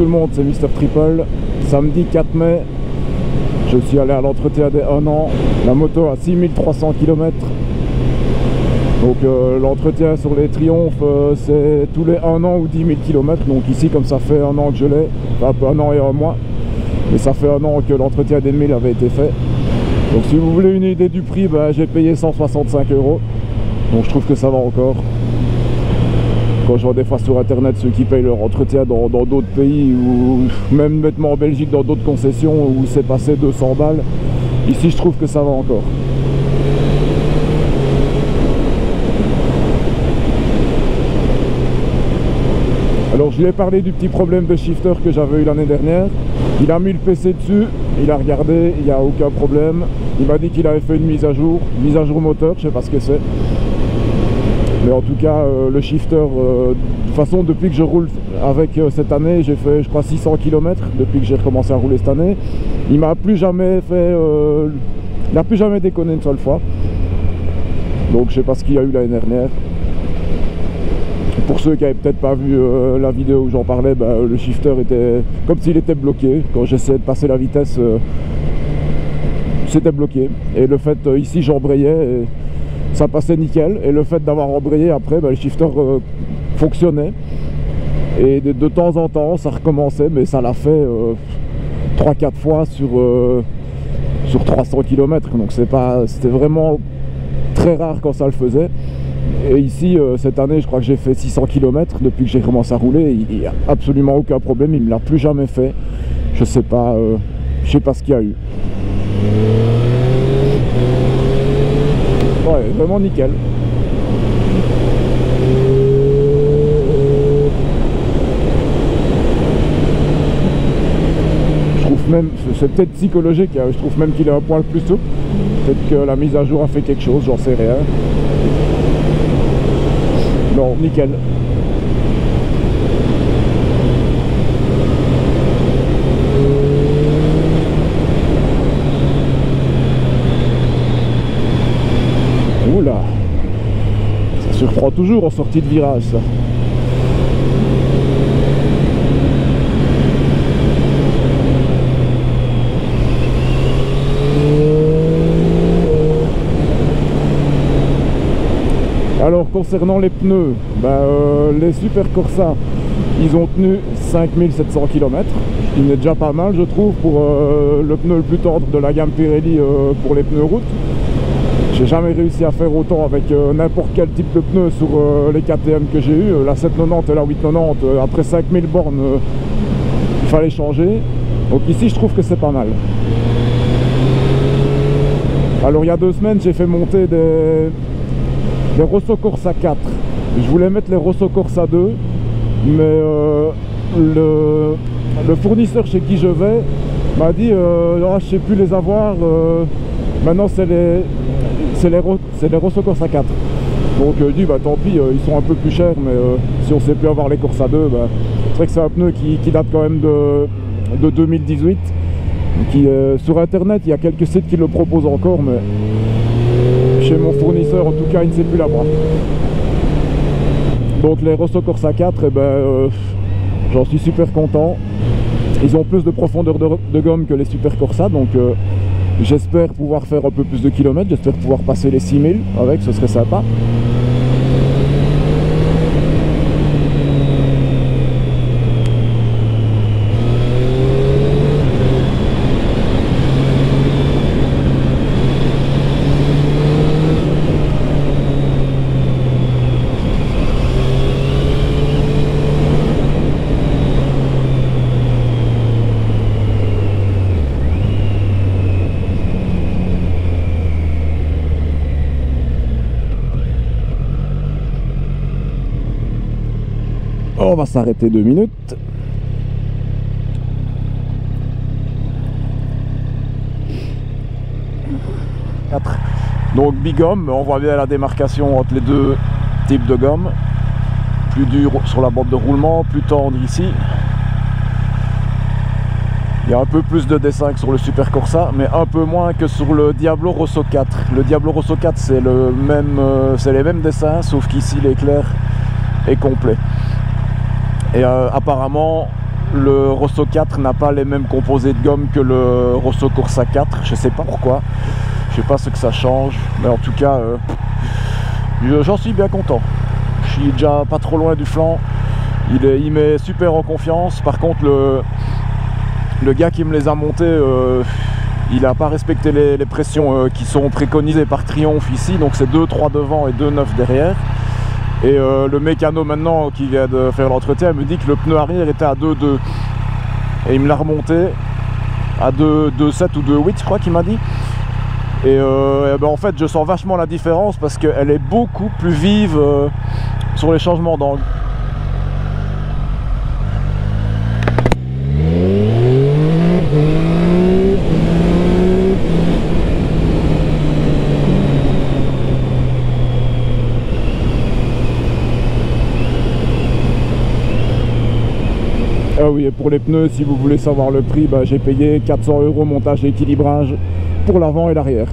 tout le monde, c'est Mister Triple. Samedi 4 mai, je suis allé à l'entretien des 1 an. La moto à 6300 km. Donc l'entretien sur les Triomphes, c'est tous les 1 an ou 10 000 km. Donc ici, comme ça fait 1 an que je l'ai, enfin 1 an et 1 mois, mais ça fait 1 an que l'entretien des 1000 avait été fait. Donc si vous voulez une idée du prix, bah, j'ai payé 165 €. Donc je trouve que ça va encore. Quand je vois des fois sur internet ceux qui payent leur entretien dans d'autres pays, ou même maintenant en Belgique dans d'autres concessions où c'est passé 200 balles, ici je trouve que ça va encore. Alors je lui ai parlé du petit problème de shifter que j'avais eu l'année dernière. Il a mis le PC dessus, il a regardé, il n'y a aucun problème. Il m'a dit qu'il avait fait une mise à jour moteur, je sais pas ce que c'est. Mais en tout cas, le shifter, de toute façon, depuis que je roule avec cette année, j'ai fait, je crois, 600 km depuis que j'ai recommencé à rouler cette année. Il m'a plus jamais fait, il n'a plus jamais déconné une seule fois. Donc je sais pas ce qu'il y a eu l'année dernière. Pour ceux qui n'avaient peut-être pas vu la vidéo où j'en parlais, bah, le shifter était comme s'il était bloqué. Quand j'essayais de passer la vitesse, c'était bloqué. Et le fait, ici j'embrayais, et ça passait nickel. Et le fait d'avoir embrayé après, bah, le shifter fonctionnait. Et de temps en temps, ça recommençait, mais ça l'a fait 3-4 fois sur 300 km. Donc c'était vraiment très rare quand ça le faisait. Et ici, cette année, je crois que j'ai fait 600 km depuis que j'ai commencé à rouler. Il n'y a absolument aucun problème, il ne me l'a plus jamais fait. Je sais pas ce qu'il y a eu. Ouais, vraiment nickel. Je trouve même, c'est peut-être psychologique, hein, je trouve même qu'il est un poil plus souple. Peut-être que la mise à jour a fait quelque chose, j'en sais rien. Non, nickel. Oula, ça surprend toujours en sortie de virage, ça. Alors concernant les pneus, les Super Corsa, ils ont tenu 5700 km, ce qui est déjà pas mal je trouve pour le pneu le plus tendre de la gamme Pirelli pour les pneus route. J'ai jamais réussi à faire autant avec n'importe quel type de pneu sur les KTM que j'ai eu. La 790 et la 890, après 5000 bornes, il fallait changer. Donc ici je trouve que c'est pas mal. Alors il y a 2 semaines j'ai fait monter des Rosso Corsa 4. Je voulais mettre les Rosso Corsa 2, mais le fournisseur chez qui je vais m'a dit oh, je sais plus les avoir, maintenant c'est les Rosso Corsa 4. Donc je dis bah tant pis, ils sont un peu plus chers, mais si on sait plus avoir les Corsa 2, bah, c'est vrai que c'est un pneu qui date quand même de 2018. Sur internet il y a quelques sites qui le proposent encore, mais chez mon fournisseur en tout cas il ne sait plus l'avoir. Donc les Rosso Corsa 4, j'en suis super content. Ils ont plus de profondeur de gomme que les Super Corsa, donc j'espère pouvoir faire un peu plus de kilomètres, j'espère pouvoir passer les 6000 avec, ce serait sympa. On va s'arrêter 2 minutes. Donc bigomme, on voit bien la démarcation entre les deux types de gomme. Plus dur sur la bande de roulement, plus tendre ici. Il y a un peu plus de dessin que sur le Super Corsa, mais un peu moins que sur le Diablo Rosso 4. Le Diablo Rosso 4 c'est les mêmes dessins, sauf qu'ici l'éclair est complet. Et apparemment le Rosso 4 n'a pas les mêmes composés de gomme que le Rosso Corsa 4. Je sais pas pourquoi. Je sais pas ce que ça change. Mais en tout cas, j'en suis bien content. Je suis déjà pas trop loin du flanc. Il met super en confiance. Par contre, le gars qui me les a montés, il n'a pas respecté les pressions qui sont préconisées par Triumph ici. Donc c'est 2,3 devant et 2,9 derrière. Et le mécano maintenant qui vient de faire l'entretien me dit que le pneu arrière était à 2,2. Et il me l'a remonté à 2,7 ou 2,8 je crois qu'il m'a dit. Et ben en fait je sens vachement la différence parce qu'elle est beaucoup plus vive sur les changements d'angle. Ah oui, et pour les pneus, si vous voulez savoir le prix, bah, j'ai payé 400 € montage et équilibrage pour l'avant et l'arrière.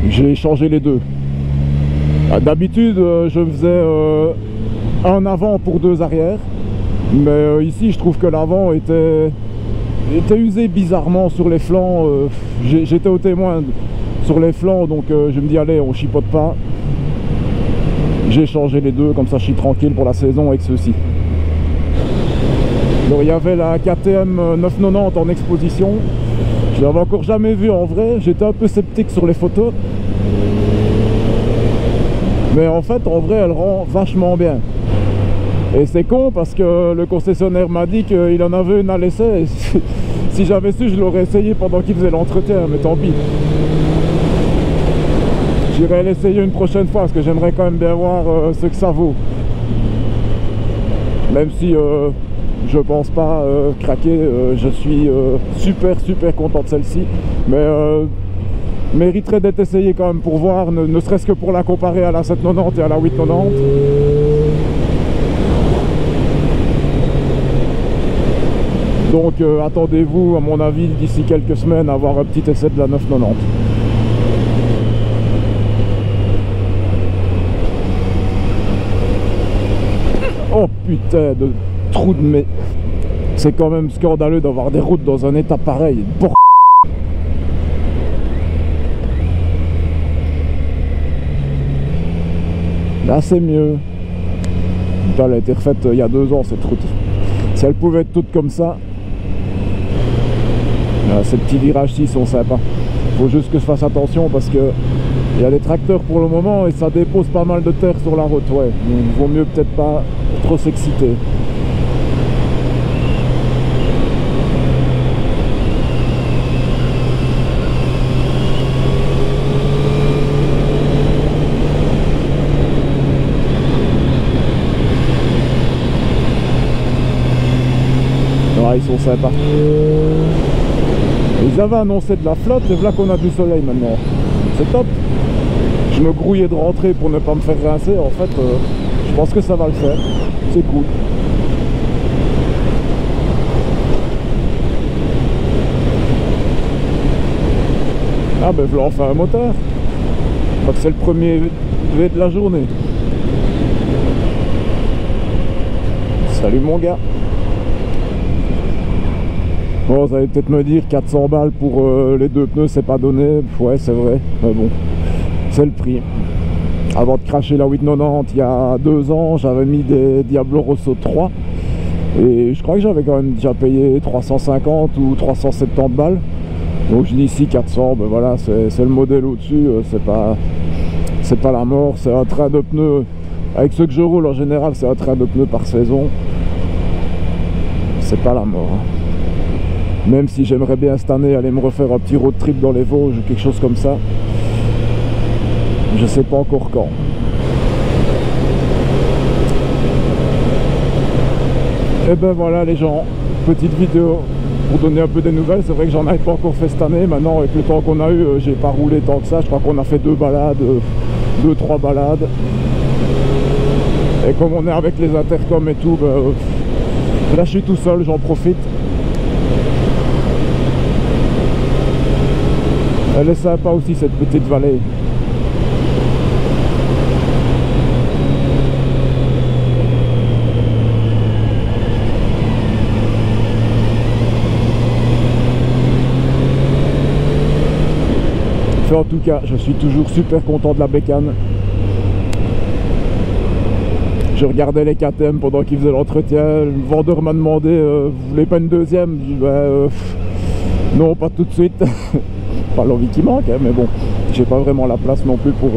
J'ai changé les deux. D'habitude, je faisais un avant pour 2 arrières. Mais ici, je trouve que l'avant était usé bizarrement sur les flancs. J'étais au témoin sur les flancs, donc je me dis, allez, on chipote pas. J'ai changé les deux, comme ça je suis tranquille pour la saison avec ceux-ci. Donc il y avait la KTM 990 en exposition. Je l'avais encore jamais vue en vrai. J'étais un peu sceptique sur les photos. Mais en fait, en vrai, elle rend vachement bien. Et c'est con parce que le concessionnaire m'a dit qu'il en avait une à l'essai. Si j'avais su, je l'aurais essayé pendant qu'il faisait l'entretien, mais tant pis. J'irai l'essayer une prochaine fois parce que j'aimerais quand même bien voir ce que ça vaut. Même si je pense pas craquer, je suis super content de celle-ci. Mais mériterait d'être essayé quand même pour voir, ne serait-ce que pour la comparer à la 790 et à la 890. Donc attendez-vous à mon avis d'ici quelques semaines à avoir un petit essai de la 990. Oh putain de trou de mai. C'est quand même scandaleux d'avoir des routes dans un état pareil. Là c'est mieux. Putain, elle a été refaite il y a 2 ans cette route. Si elle pouvait être toute comme ça. Ces petits virages-ci sont sympas. Faut juste que je fasse attention parce que il y a des tracteurs pour le moment et ça dépose pas mal de terre sur la route. Ouais, donc vaut mieux peut-être pas trop s'exciter. Ouais, ils sont sympas. Ils avaient annoncé de la flotte et voilà qu'on a du soleil maintenant. C'est top. Je me grouillais de rentrer pour ne pas me faire rincer. En fait, je pense que ça va le faire. C'est cool. Ah ben voilà enfin un moteur. Je crois que c'est le premier V de la journée. Salut mon gars. Bon, vous allez peut-être me dire 400 balles pour les 2 pneus, c'est pas donné. Ouais, c'est vrai, mais bon, c'est le prix. Avant de cracher la 890 il y a 2 ans, j'avais mis des Diablo Rosso 3 et je crois que j'avais quand même déjà payé 350 ou 370 balles. Donc je dis ici 400, ben voilà, c'est le modèle au-dessus, c'est pas la mort, c'est un train de pneus. Avec ceux que je roule en général, c'est un train de pneus par saison. C'est pas la mort. Même si j'aimerais bien cette année aller me refaire un petit road trip dans les Vosges ou quelque chose comme ça. Je sais pas encore quand. Et ben voilà les gens, petite vidéo pour donner un peu des nouvelles. C'est vrai que j'en avais pas encore fait cette année. Maintenant avec le temps qu'on a eu, j'ai pas roulé tant que ça. Je crois qu'on a fait 2 balades, 2-3 balades. Et comme on est avec les intercoms et tout, ben, là je suis tout seul, j'en profite. Elle est sympa aussi cette petite vallée. en tout cas, je suis toujours super content de la bécane. Je regardais les KTM pendant qu'ils faisaient l'entretien. Le vendeur m'a demandé vous voulez pas une deuxième? Je dis non, pas tout de suite. Pas l'envie qui manque, hein, mais bon, j'ai pas vraiment la place non plus pour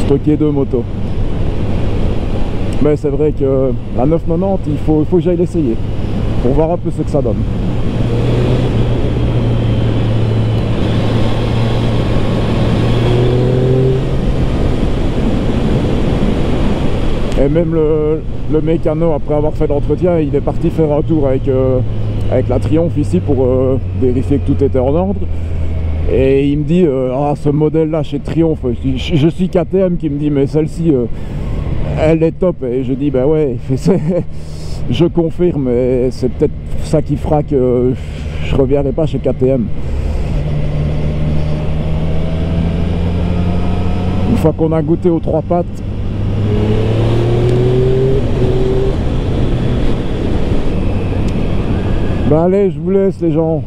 stocker deux motos. Mais c'est vrai que à 9,90 il faut que j'aille l'essayer pour voir un peu ce que ça donne. Et même le mécano, après avoir fait l'entretien, il est parti faire un tour avec la Triumph ici pour vérifier que tout était en ordre. Et il me dit ah, ce modèle là chez Triumph, je suis KTM, qui me dit mais celle-ci elle est top. Et je dis bah ouais, je confirme, et c'est peut-être ça qui fera que je reviendrai pas chez KTM. Une fois qu'on a goûté aux trois pattes, bah allez, je vous laisse les gens.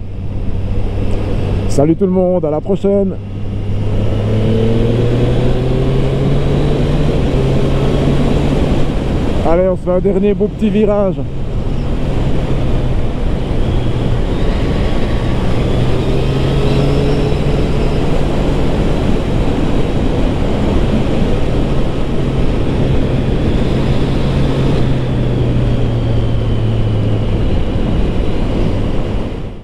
Salut tout le monde, à la prochaine. Allez, on se fait un dernier beau petit virage.